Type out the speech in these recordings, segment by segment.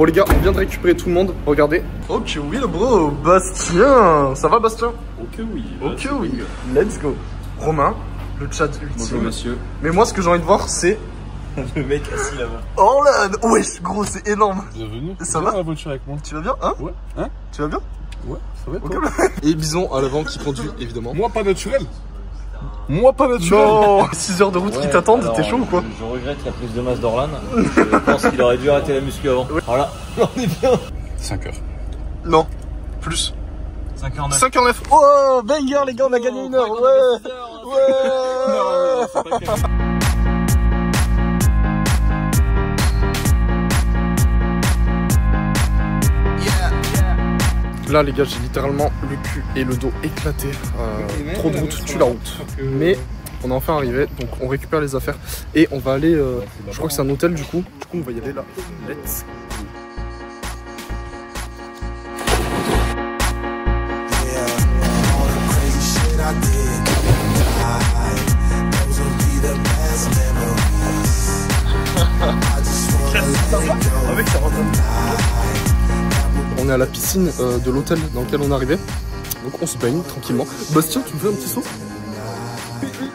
Bon les gars, on vient de récupérer tout le monde, regardez. Ok oui le bro, Bastien. Ça va Bastien? Ok oui. Ok oui, let's go. Romain, le chat ultime. Bonjour monsieur. Mais moi ce que j'ai envie de voir c'est... Le mec assis là-bas. Oh là, wesh gros c'est énorme. Bienvenue. Ça va la voiture avec moi? Tu vas bien hein? Ouais. Hein? Tu vas bien? Ouais, ça va Okay. toi? Et Bison à l'avant qui conduit évidemment. Moi pas naturel. Moi pas naturel. Non. 6 heures de route qui t'attendent, t'es chaud ou quoi? Je regrette la prise de masse d'Orlan. Je pense qu'il aurait dû arrêter la muscu avant. Voilà, on est bien. 5 heures. Non, plus. 5h09. 5h09. Oh, banger les gars, on a gagné 1 heure. Ouais. Ouais. Là les gars, j'ai littéralement le cul et le dos éclaté. Trop de route tue la route. Mais on est enfin arrivé, donc on récupère les affaires et on va aller. Je crois que c'est un hôtel du coup. Du coup on va y aller là. Let's go. On est à la piscine de l'hôtel dans lequel on est arrivé. Donc on se baigne tranquillement. Bastien, tu me fais un petit saut? Oui.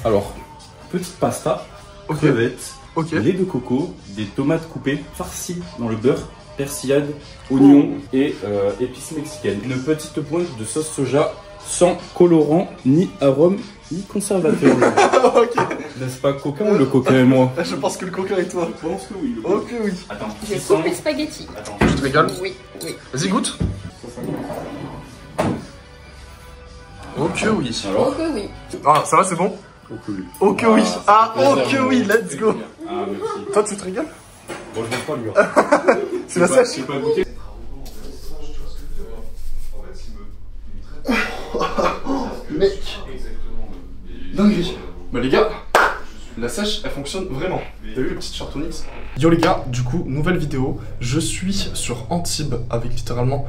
Alors, petite pasta, crevettes, lait de coco, des tomates coupées, farcies dans le beurre, persillade, oignons et épices mexicaines. Une petite pointe de sauce soja sans colorant, ni arôme, ni conservateur. Ok. N'est-ce pas coquin ou le coquin et moi? Je pense que le coquin est toi. Je pense que oui. Ok oui. Attends, Je coupe les spaghettis. Attends. Tu te régales? Oui. Vas-y goûte. Ok oui. Alors? Ok, oui. Ah ça va c'est bon? Ok oui. Ok oui. Ah ok oui, let's go. Ah merci. Toi tu te régales? Bon je mange pas lui. Hein. C'est la sèche. J'ai pas goûté. Mec. Dinguerie. Bah les gars, la sèche elle fonctionne vraiment. T'as vu le petit Chartonix? Yo les gars, du coup, nouvelle vidéo. Je suis sur Antibes avec littéralement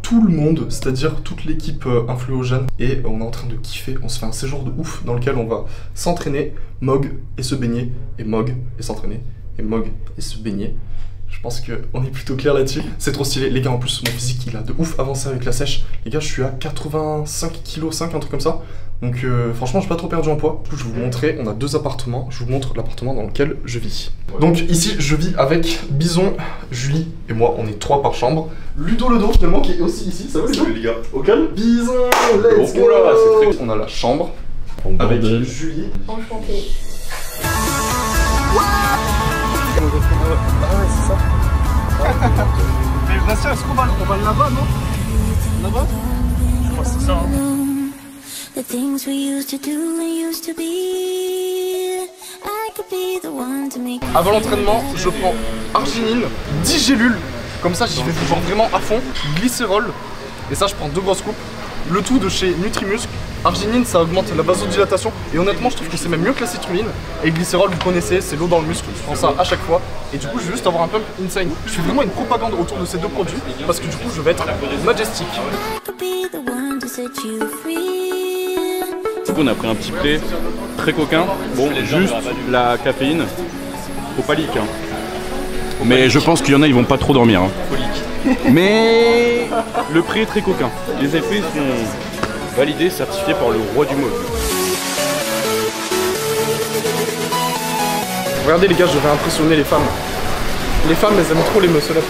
tout le monde, c'est-à-dire toute l'équipe influogène. Et on est en train de kiffer, on se fait un séjour de ouf dans lequel on va s'entraîner, mog et se baigner, et mog et s'entraîner, et mog et se baigner. Je pense qu'on est plutôt clair là-dessus. C'est trop stylé. Les gars, en plus, mon physique, il a de ouf avancé avec la sèche. Les gars, je suis à 85 kg 5, un truc comme ça. Donc franchement, j'ai pas trop perdu en poids. Du coup, je vais vous montrer, on a 2 appartements. Je vous montre l'appartement dans lequel je vis. Donc ici, je vis avec Bison, Julie et moi. On est 3 par chambre. Ludo Ledo, finalement, qui est aussi ici. Ça va, Ludo? Les gars. Ok. Bison, let's go. Là, c'est très... On a la chambre avec Julie. Enchantée. Ah ouais, c'est ça. Mais Bastien, est-ce qu'on va là-bas, non? Là-bas? Je crois que c'est ça. Hein. The things we used to do and used to be. I could be the one to make. Avant l'entraînement, je prends arginine, 10 gélules. Comme ça, j'y vais genre vraiment à fond. Glycérol. Et ça, je prends 2 grosses coupes. Le tout de chez Nutrimuscle. Arginine, ça augmente la vasodilatation. Et honnêtement, je trouve que c'est même mieux que la citrulline. Et glycérol, vous connaissez, c'est l'eau dans le muscle. Je prends ça à chaque fois. Et du coup, je vais juste avoir un pump insane. Je fais vraiment une propagande autour de ces 2 produits. Parce que du coup, je vais être majestic. I could be the one to set you free. Du coup, on a pris un petit prêt très coquin. Bon, juste la caféine. Faut pas leak. Hein. Mais je pense qu'il y en a, ils vont pas trop dormir. Hein. Mais le prix est très coquin. Les effets sont validés, certifiés par le roi du mode. Regardez les gars, je vais impressionner les femmes. Les femmes, elles aiment trop les muscle-up.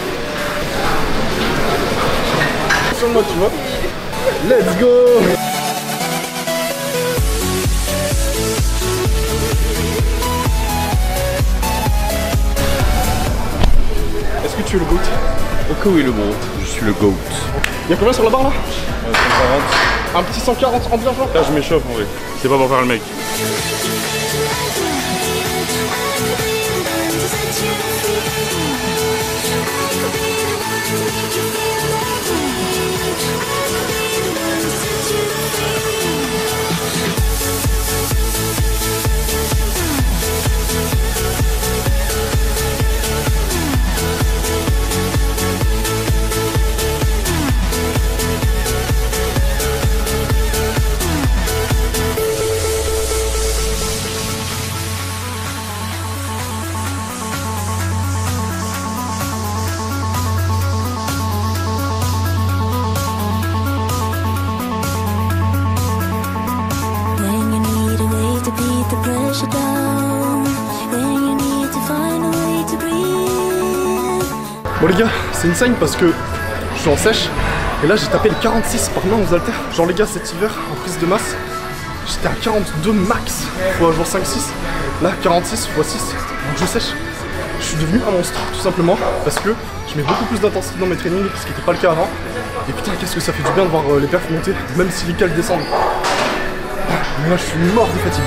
Sur moi, tu vois. Let's go. Est-ce que tu es le GOAT? Ok oui le bon, je suis le GOAT. Il y a combien sur la barre là? 140. Un petit 140 en bien genre? Là je m'échauffe en vrai. C'est pas pour faire le mec. push it down when you need to find a way to breathe. Bon les gars, c'est insane parce que je suis en sèche et là j'ai tapé le 46 par main aux haltères. Genre les gars, cet hiver en prise de masse, j'étais à 42 max fois jour 5-6. Là 46 x 6, donc je sèche. Je suis devenu un monstre tout simplement parce que je mets beaucoup plus d'intensité dans mes trainings, ce qui n'était pas le cas avant. Et putain, qu'est-ce que ça fait du bien de voir les perfs monter, même si les cales descendent. Mais là je suis mort de fatigue.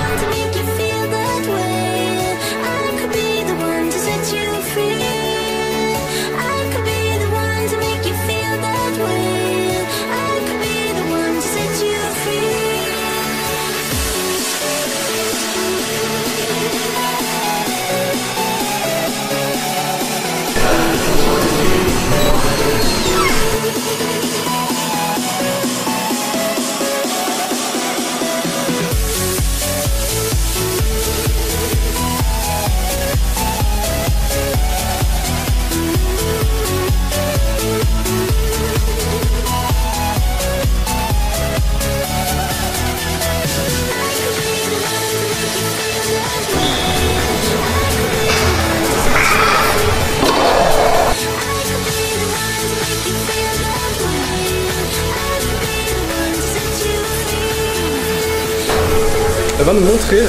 Elle va nous montrer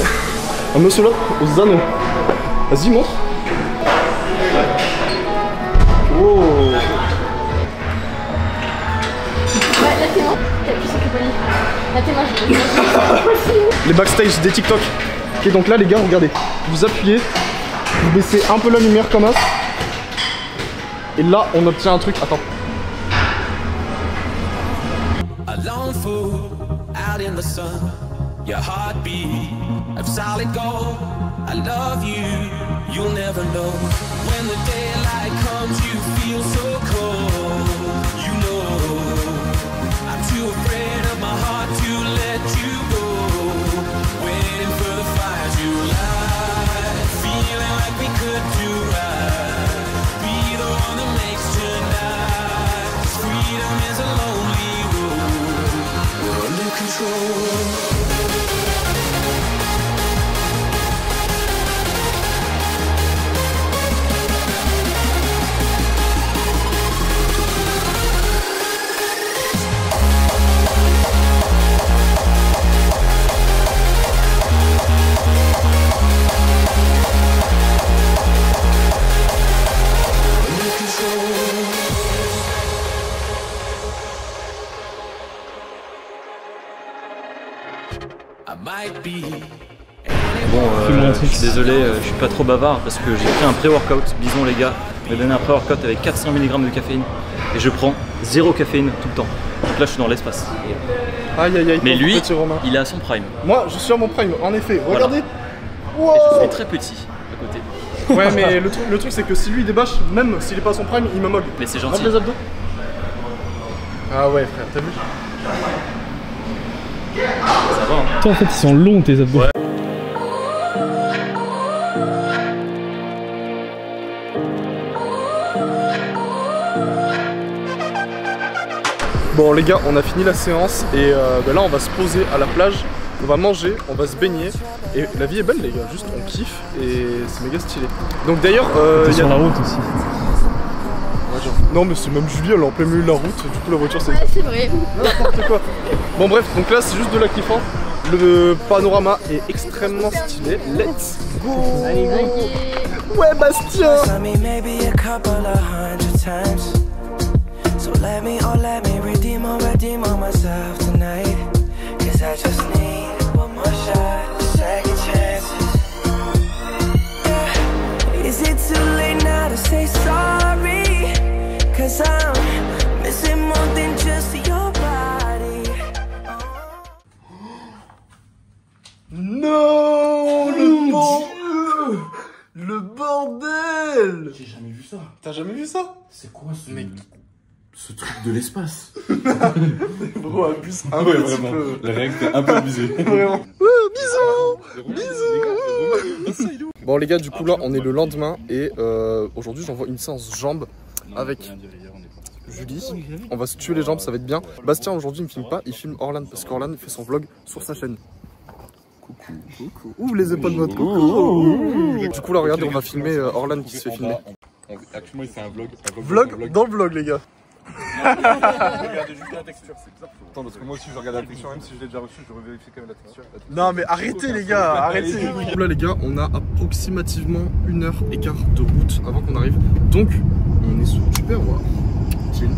un muscle up aux anneaux. Vas-y, montre. Oh. Ouais, là t'es mort. T'appuies sur le poignet. Là t'es mort. Les backstage des TikTok. Ok, donc là les gars, regardez. Vous appuyez, vous baissez un peu la lumière comme ça. Et là, on obtient un truc. Attends. Your heartbeat of solid gold. I love you, you'll never know. When the daylight comes, you feel so cold. You know, I'm too afraid of my heart to let you go. Waiting for the fire to light, feeling like we could do right. Be the one that makes tonight. 'Cause freedom is a lonely road. We're under control. Bon, je suis désolé, je suis pas trop bavard parce que j'ai pris un pré-workout. Bison les gars, il m'a donné un pré-workout avec 400 mg de caféine et je prends 0 caféine tout le temps. Donc là je suis dans l'espace. Aïe aïe aïe. Mais lui, il est à son prime. Moi je suis à mon prime, en effet. Regardez. Voilà. Wow. Et je suis très petit à côté. Ouais mais le truc c'est que si lui il débâche, même s'il est pas à son prime, il me mogue. Mais c'est gentil. Montre les abdos. Ah ouais frère, t'as vu? Ça va hein. Toi en fait ils sont longs tes abdos. Ouais. Bon les gars, on a fini la séance et là on va se poser à la plage, on va manger, on va se baigner et la vie est belle les gars, juste on kiffe et c'est méga stylé. Donc d'ailleurs sur la route aussi. Ouais, genre... Non mais c'est même Julie, elle est en plein milieu de la route, du coup la voiture c'est... Ouais c'est vrai. N'importe quoi. Bon bref, donc là c'est juste de la kiffant, le panorama est extrêmement stylé, let's go. Allez, ouais Bastien. So let me redeem on myself tonight. 'Cause I just need one more shot, second chances. Yeah. Is it too late now to say sorry? 'Cause I'm missing more than just your body. Non, le bordel. J'ai jamais vu ça. T'as jamais vu ça? C'est quoi ce mec? Ce truc de l'espace. Bro, abuse un petit peu. La règle est un peu abusée. Vraiment. Bisous. Bisous. Bon les gars, du coup là on est le lendemain et aujourd'hui j'envoie une séance jambes avec Julie. On va se tuer les jambes, ça va être bien. Bastien aujourd'hui il me filme pas, il filme Orlan parce qu'Orlan fait son vlog sur sa chaîne. Coucou. Ouvre les épaules de votre coucou. Du coup là regardez, on va filmer Orlan qui se fait filmer. Actuellement c'est un vlog. Vlog dans le vlog les gars. Regardez juste la texture, c'est bizarre. Attends, parce que moi aussi je regarde la texture, même si je l'ai déjà reçu, je revérifie quand même la texture. Non mais arrêtez les gars, arrêtez. Là les gars, on a approximativement 1h15 de route avant qu'on arrive. Donc on est sur du perroir. Chill.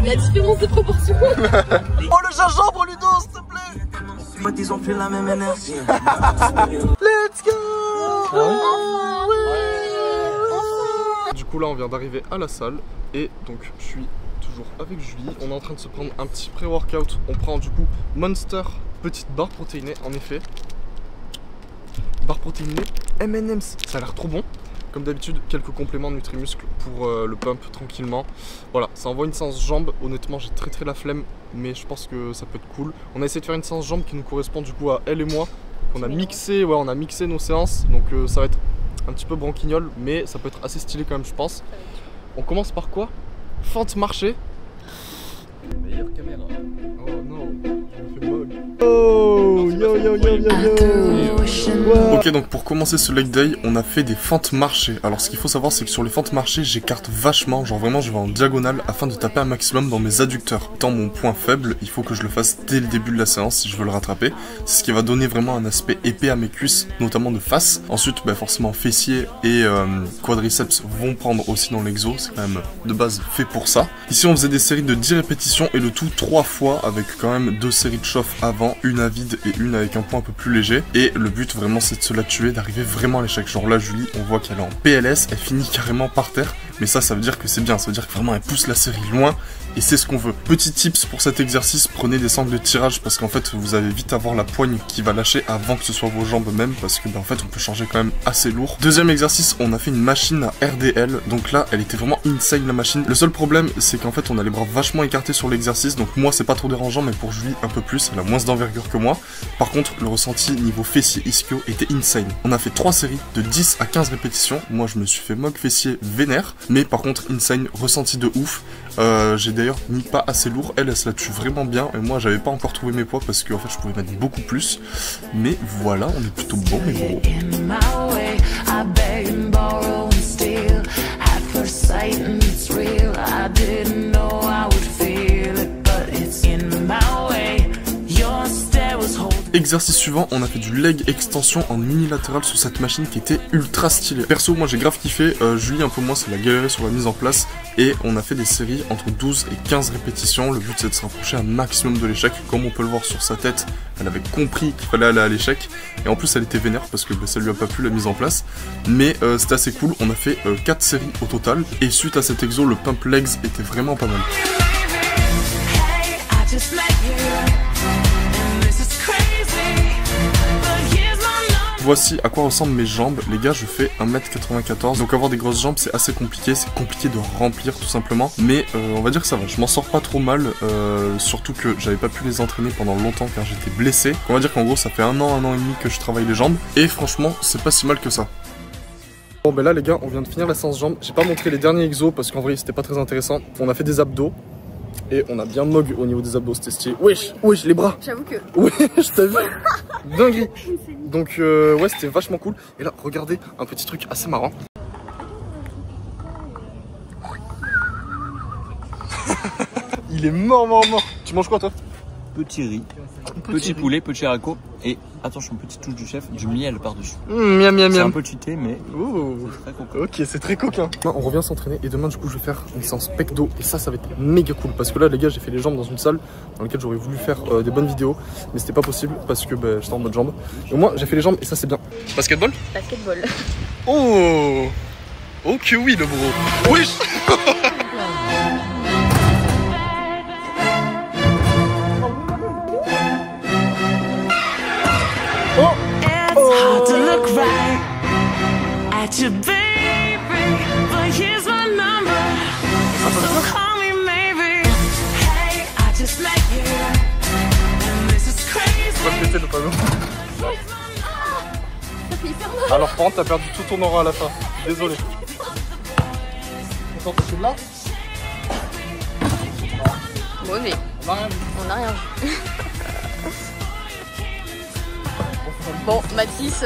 La différence de proportion. Oh le gingembre Ludo, s'il te plaît. Ils ont plus la même énergie. Let's go. Du coup là on vient d'arriver à la salle et donc je suis toujours avec Julie. On est en train de se prendre un petit pré-workout. On prend du coup Monster, petite barre protéinée en effet. Barre protéinée M&M's, ça a l'air trop bon. Comme d'habitude, quelques compléments Nutri-Muscle pour le pump tranquillement. Voilà, ça envoie une séance jambes. Honnêtement, j'ai très la flemme, mais je pense que ça peut être cool. On a essayé de faire une séance jambes qui nous correspond du coup à elle et moi. On a mixé, ouais, on a mixé nos séances, donc ça va être un petit peu branquignol, mais ça peut être assez stylé quand même, je pense. On commence par quoi? Fente marché. Meilleure caméra. Oh non, on fait mog. Oh, yo yo yo yo yo. Ok, donc pour commencer ce leg day, on a fait des fentes marchées. Alors ce qu'il faut savoir, c'est que sur les fentes marchées, j'écarte vachement, genre vraiment je vais en diagonale afin de taper un maximum dans mes adducteurs. Étant mon point faible, il faut que je le fasse dès le début de la séance si je veux le rattraper. C'est ce qui va donner vraiment un aspect épais à mes cuisses, notamment de face. Ensuite, bah, forcément fessiers et quadriceps vont prendre aussi dans l'exo, c'est quand même de base fait pour ça. Ici on faisait des séries de 10 répétitions et le tout 3 fois avec quand même 2 séries de chauffe avant, une à vide et une avec un poids un peu plus léger. Et le but vraiment c'est de se la tuer, d'arriver vraiment à l'échec. Genre là Julie, on voit qu'elle est en PLS, elle finit carrément par terre. Mais ça veut dire que c'est bien, ça veut dire que vraiment elle pousse la série loin et c'est ce qu'on veut. Petit tips pour cet exercice, prenez des sangles de tirage parce qu'en fait vous allez vite avoir la poigne qui va lâcher avant que ce soit vos jambes même parce que en fait on peut changer quand même assez lourd. Deuxième exercice, on a fait une machine à RDL, donc là elle était vraiment insane la machine. Le seul problème c'est qu'en fait on a les bras vachement écartés sur l'exercice, donc moi c'est pas trop dérangeant mais pour Julie un peu plus, elle a moins d'envergure que moi. Par contre le ressenti niveau fessier ischio était insane. On a fait 3 séries de 10 à 15 répétitions, moi je me suis fait mog fessier vénère, mais par contre insane, ressenti de ouf. J'ai d'ailleurs mis pas assez lourd, elle se la tue vraiment bien et moi j'avais pas encore trouvé mes poids parce que en fait je pouvais mettre beaucoup plus, mais voilà, on est plutôt bon mais gros. Exercice suivant, on a fait du leg extension en unilatéral sur cette machine qui était ultra stylée. Perso, moi j'ai grave kiffé, Julie un peu moins, ça l'a galéré sur la mise en place. Et on a fait des séries entre 12 et 15 répétitions. Le but c'est de se rapprocher un maximum de l'échec. Comme on peut le voir sur sa tête, elle avait compris qu'il fallait aller à l'échec. Et en plus elle était vénère parce que ça lui a pas plu la mise en place. Mais c'était assez cool, on a fait 4 séries au total. Et suite à cet exo, le pump legs était vraiment pas mal. Voici à quoi ressemblent mes jambes. Les gars, je fais 1m94, donc avoir des grosses jambes c'est assez compliqué, c'est compliqué de remplir tout simplement, mais on va dire que ça va, je m'en sors pas trop mal, surtout que j'avais pas pu les entraîner pendant longtemps car j'étais blessé. On va dire qu'en gros ça fait un an et demi que je travaille les jambes, et franchement c'est pas si mal que ça. Bon ben là les gars, on vient de finir la séance jambes, j'ai pas montré les derniers exos parce qu'en vrai c'était pas très intéressant. On a fait des abdos. Et on a bien mog au niveau des abdos, c'était stylé. Wesh, wesh, les bras. J'avoue que... Wesh, t'as vu. Dinguerie. Donc ouais, c'était vachement cool. Et là, regardez, un petit truc assez marrant. Il est mort. Tu manges quoi toi? Petit riz, petit poulet, petit haricot et attention, petite touche du chef, du miel par-dessus. Miam. C'est un peu cheaté mais c'est très coquin. Ok, c'est très coquin. Non, on revient s'entraîner et demain du coup je vais faire une séance pec dos et ça va être méga cool parce que là les gars j'ai fait les jambes dans une salle dans laquelle j'aurais voulu faire des bonnes vidéos mais c'était pas possible parce que j'étais en mode jambes. Et au moins j'ai fait les jambes et ça c'est bien. Basketball? Basketball. Oh, ok oui le bro. Oui. Alors par contre t'as perdu tout ton aura à la fin, désolé. On s'en de là? Mauvais. On a rien vu. On a rien vu. Bon, Mathis...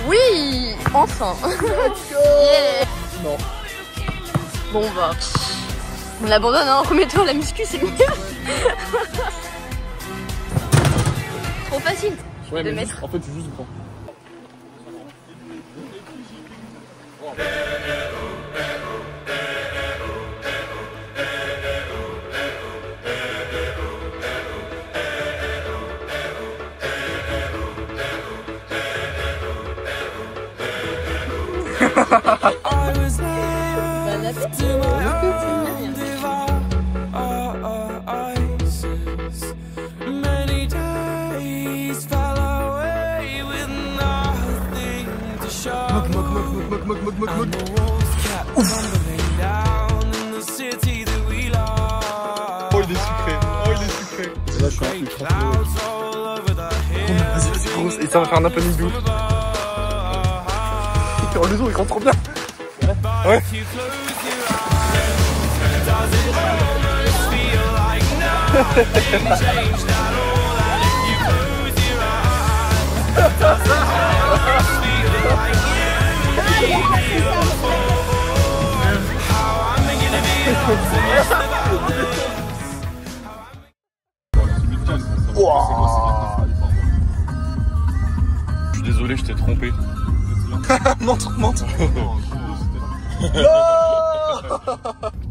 Oui, enfin. Yeah. Non. Bon bah, on abandonne, hein. Remets-toi à la muscu, c'est mieux. Trop facile. Ouais, de mais mettre. juste, en fait, tu juste prends. I was left to my own devices. Many days fell away with nothing to show. And the walls kept tumbling down in the city that we love. Oh, il est sucré. Oh, il est sucré. Là, je suis un peu Clouds all over the hills. Vas-y, grosse. Et ça va faire un opening double. Oh, le dos, il rentre trop bien. Ouais. If you close your eyes, does it almost feel like nothing changed at all? And if you close your eyes, does it almost feel like you need me before? How I'm thinking to be optimistic about this. Je suis désolé, je t'ai trompé. Montre.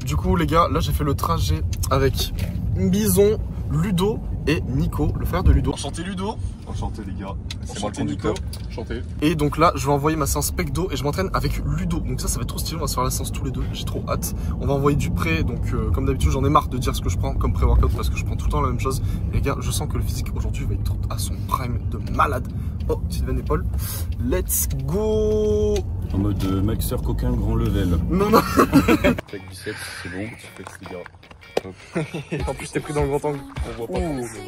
Du coup les gars, là j'ai fait le trajet avec Bison, Ludo et Nico, le frère de Ludo. Enchanté Ludo. Enchanté les gars. C'est Enchanté Nico. Enchanté. Et donc là je vais envoyer ma séance pecdo et je m'entraîne avec Ludo. Donc ça va être trop stylé, on va se faire la séance tous les deux, j'ai trop hâte. On va envoyer du pré, donc comme d'habitude j'en ai marre de dire ce que je prends comme pré-workout parce que je prends tout le temps la même chose. Les gars, je sens que le physique aujourd'hui va être à son prime de malade. Oh, petite veine épaule. Let's go. En mode maxeur coquin grand level. Non. Avec biceps, c'est bon. Flex les gars. En plus t'es pris dans le grand angle. On voit pas.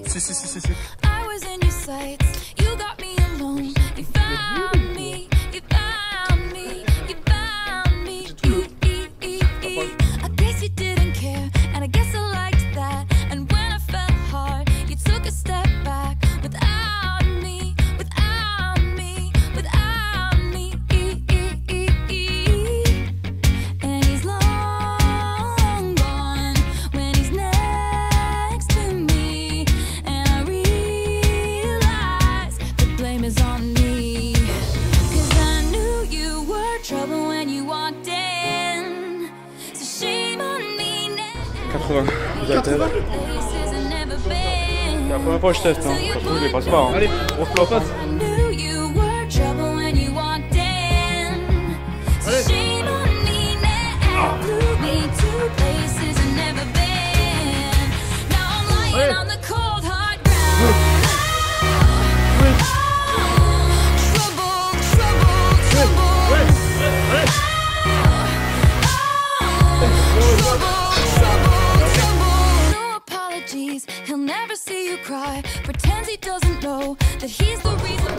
Si. I was in your sights, you got me alone. You found me, you found me, you found me. I guess you didn't care, and I guess I liked that. And when I fell hard, you took a step back without me, without me, without me. And he's long gone when he's next to me. And I realize the blame is on me. 'Cause I knew you were trouble when you walked in. So shame on me now. 80. Places I've never been. C'est la première fois que je teste, hein. Surtout, je les passe pas. Hein. Allez, on se passe. I knew you were trouble when you walked in. So shame on me now. Blew me to places I've never been. Now I'm lying on the cold hard ground. No apologies, he'll never see you cry. Pretends he doesn't know that he's the reason.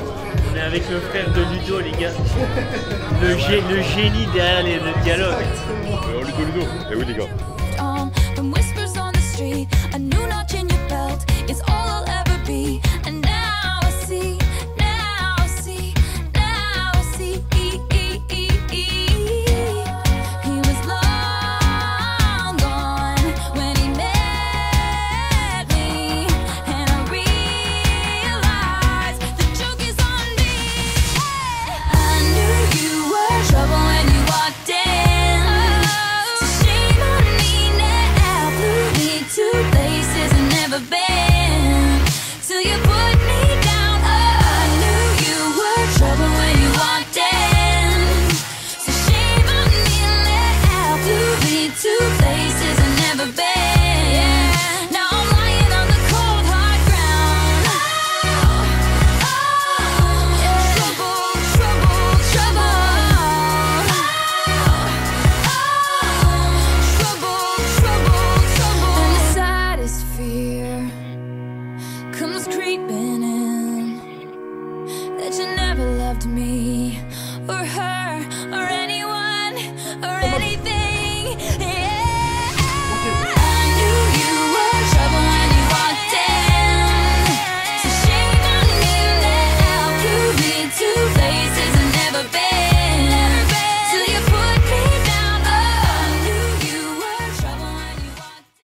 On est avec le frère de Ludo, les gars. Le génie derrière le dialogue. Ludo. Eh oui les gars. From whispers on the street, a new notch in your belt. It's all I'll ever be.